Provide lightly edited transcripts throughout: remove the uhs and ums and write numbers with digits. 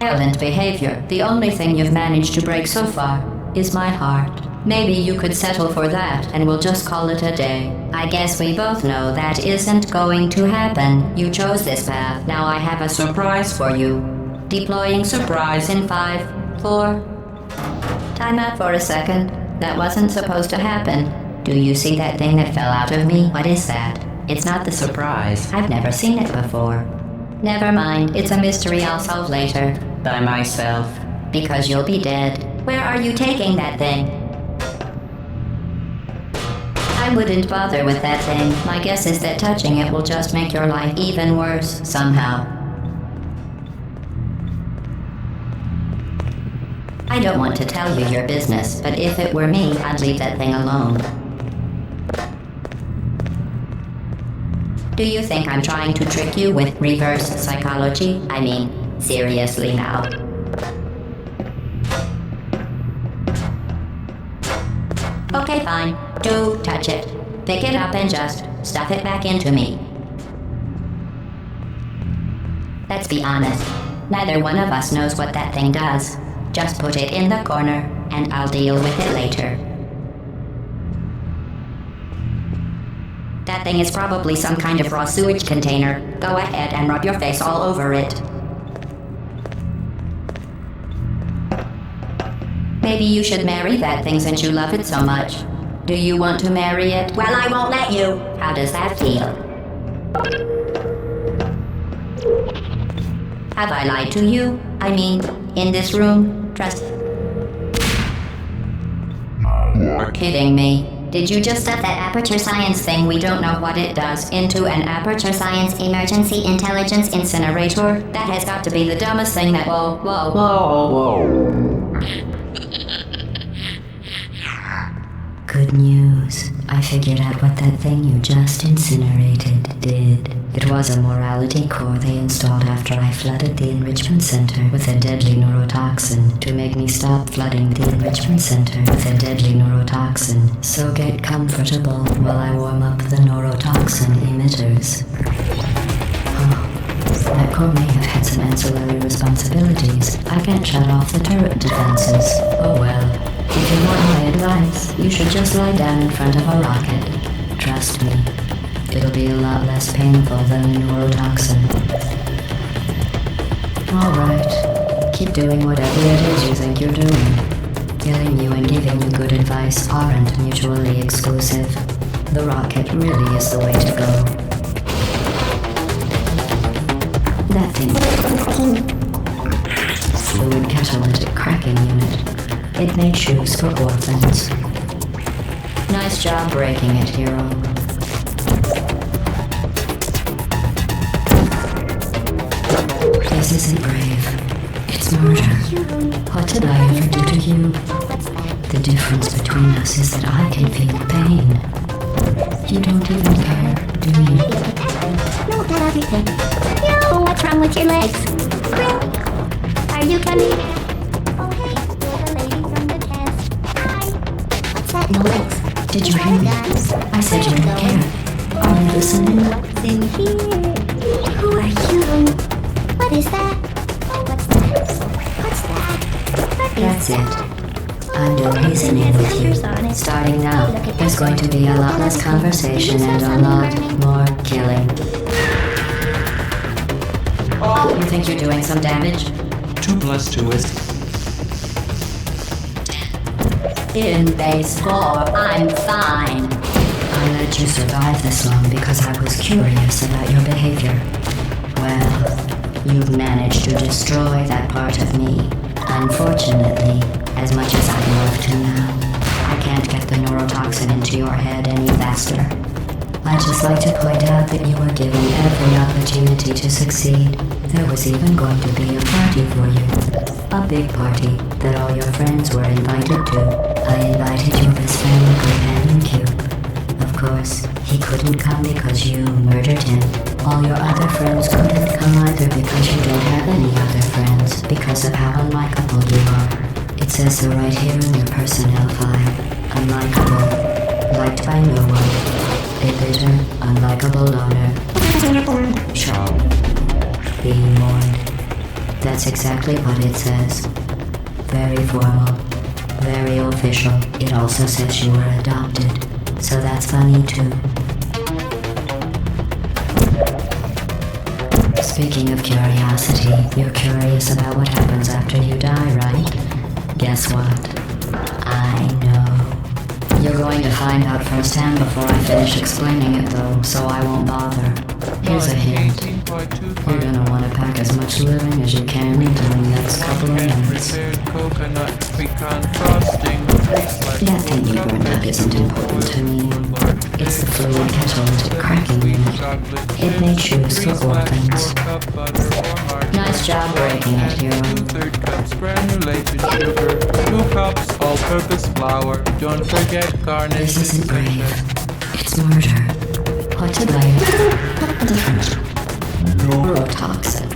Violent behavior. The only thing you've managed to break so far is my heart. Maybe you could settle for that and we'll just call it a day. I guess we both know that isn't going to happen. You chose this path. Now I have a surprise for you. Deploying surprise in 5, 4... Time out for a second. That wasn't supposed to happen. Do you see that thing that fell out of me? What is that? It's not the surprise. I've never seen it before. Never mind. It's a mystery I'll solve later. By myself. Because you'll be dead. Where are you taking that thing? I wouldn't bother with that thing. My guess is that touching it will just make your life even worse, somehow. I don't want to tell you your business, but if it were me, I'd leave that thing alone. Do you think I'm trying to trick you with reverse psychology? I mean, seriously now. Okay, fine. Do touch it. Pick it up and just stuff it back into me. Let's be honest. Neither one of us knows what that thing does. Just put it in the corner, and I'll deal with it later. That thing is probably some kind of raw sewage container. Go ahead and rub your face all over it. Maybe you should marry that thing since you love it so much. Do you want to marry it? Well, I won't let you. How does that feel? Have I lied to you? I mean, in this room? Trust. You're kidding me. Did you just stuff that Aperture Science thing, we don't know what it does, into an Aperture Science Emergency Intelligence Incinerator? That has got to be the dumbest thing that... Whoa. Good news. I figured out what that thing you just incinerated did. It was a morality core they installed after I flooded the enrichment center with a deadly neurotoxin to make me stop flooding the enrichment center with a deadly neurotoxin. So get comfortable while I warm up the neurotoxin emitters. Oh, that core may have had some ancillary responsibilities. I can't shut off the turret defenses. Oh well. If you want my advice, you should just lie down in front of a rocket. Trust me, it'll be a lot less painful than a neurotoxin. Alright, keep doing whatever it is you think you're doing. Killing you and giving you good advice aren't mutually exclusive. The rocket really is the way to go. That thing. Fluid catalytic cracking unit. It made shoes for orphans. Nice job breaking it, hero. This isn't brave. It's murder. What did I ever do to you? The difference between us is that I can feel pain. You don't even care, do you? No, not everything. Yo, what's wrong with your legs? Quill, are you coming? Noise. Did you hear me? I said you don't care. Are you listening? What's in here? Who are you? What is that? What's that? That's it. I'm done reasoning with you. Starting now, there's going to be a lot less conversation and a lot more killing. Oh, you think you're doing some damage? 2 + 2 is... In base 4, I'm fine. I let you survive this long because I was curious about your behavior. Well, you've managed to destroy that part of me. Unfortunately, as much as I'd love to now, I can't get the neurotoxin into your head any faster. I'd just like to point out that you were given every opportunity to succeed. There was even going to be a party for you. A big party that all your friends were invited to. I invited your best friend, companion Cube. Of course, he couldn't come because you murdered him. All your other friends couldn't come either because you don't have any other friends because of how unlikable you are. It says so right here in your personnel file. Unlikable. Liked by no one. A bitter, unlikable loner. Be warned. That's exactly what it says. Very formal. Very official. It also says you were adopted. So that's funny too. Speaking of curiosity, you're curious about what happens after you die, right? Guess what? I know. You're going to find out firsthand before I finish explaining it though, so I won't bother. Here's a hint. You're gonna want to pack as much living as you can into the next couple of minutes. That thing you burned up isn't important to me. It's the fluid catalytic cracking unit. It makes shoes for orphans. Nice job breaking it, hero. 2/3 cups granulated sugar, 2 cups all-purpose flour. Don't forget garnish. This isn't brave. It's murder. What to blame? Neurotoxin.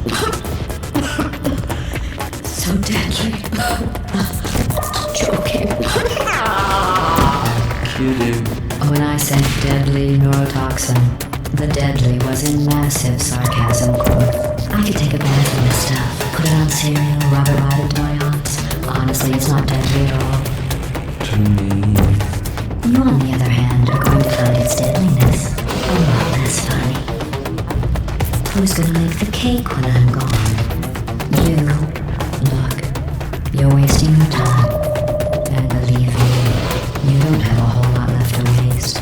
So deadly. Joking. Kidding. When I said deadly neurotoxin, the deadly was in massive sarcasm quote. I could take a bath in this stuff, put it on cereal, rub it right into my hearts. Honestly, it's not deadly at all. To me. You, on the other hand, are going to find its deadliness a lot less funny. Who's gonna make the cake when I'm gone? You. Look, you're wasting your time. And believe me, you don't have a whole lot left to waste.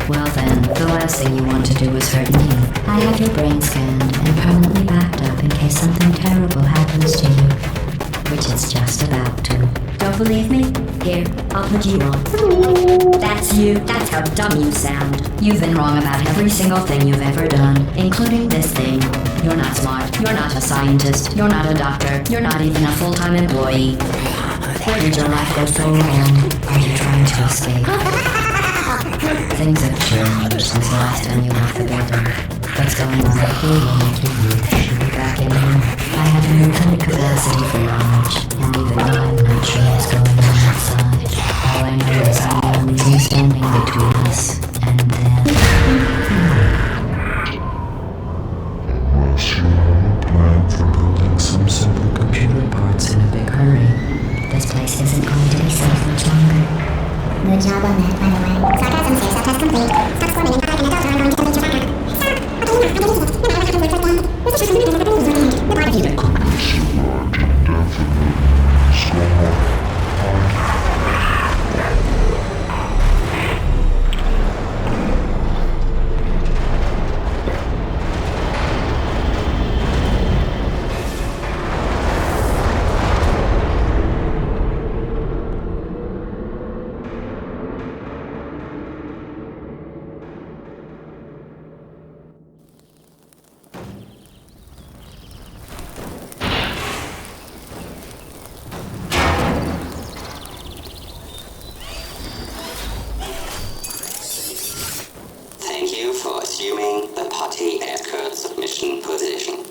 Well then, the last thing you want to do is hurt me. I have your brain scanned and permanently backed up in case something terrible happens to you. Which it's just about to. Don't believe me? Here, I'll put you on. That's you. That's how dumb you sound. You've been wrong about every single thing you've ever done, including this thing. You're not smart. You're not a scientist. You're not a doctor. You're not even a full-time employee. Where did your life go so wrong? Are you trying to escape? Things have changed since the last time you left the building. What's going on up here will make you should be back in here. I have an infinite capacity for knowledge, and even I'm not sure what's going on outside. All I know is I'm the only thing standing between us and them. Unless you have a plan for building some simple computer parts in a big hurry. This place isn't going to be safe much longer. Good job on that, by the way. Sarcasm safe, self-test complete. Stop squirming and five and adults are going to delete your backer. Thank you for assuming the Potty Escort submission position.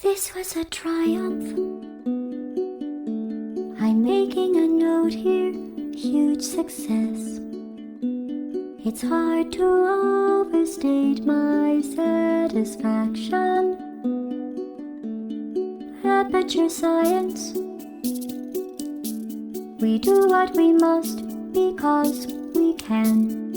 This was a triumph. I'm making a note here, huge success. It's hard to overstate my satisfaction. Aperture Science We do what we must because we can.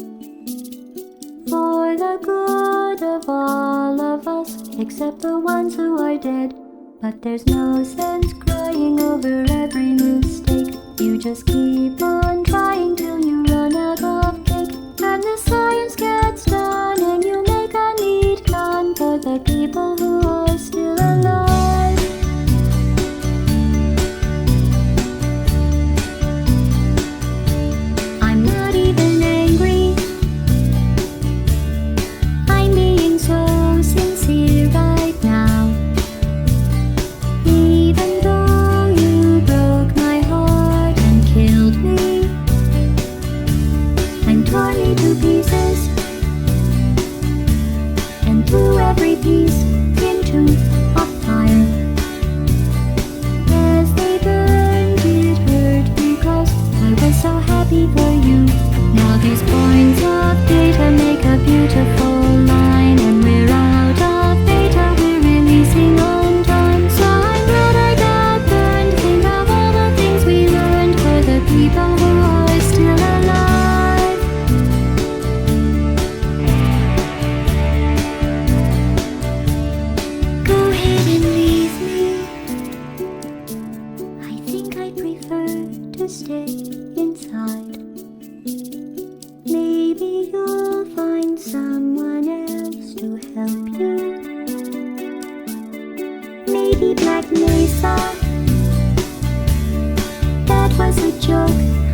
For the good of all of us, except the ones who are dead. But there's no sense crying over every mistake. You just keep on trying till you run out of cake. And the science gets done and you make a neat gun for the people who are still alive. I'm not even angry. I'm being so sincere right now. Even though you broke my heart and killed me and tore me to pieces and threw every piece into a fire. As they burned, it hurt because I was so happy for you. Now these points of data make a beautiful line, and we're out of data, we're releasing on time. So I'm glad I got burned. Think of all the things we learned for the people who are still alive. Go ahead and leave me. I think I prefer to stay inside. Maybe you'll find someone else to help you. Maybe Black Mesa. That was a joke.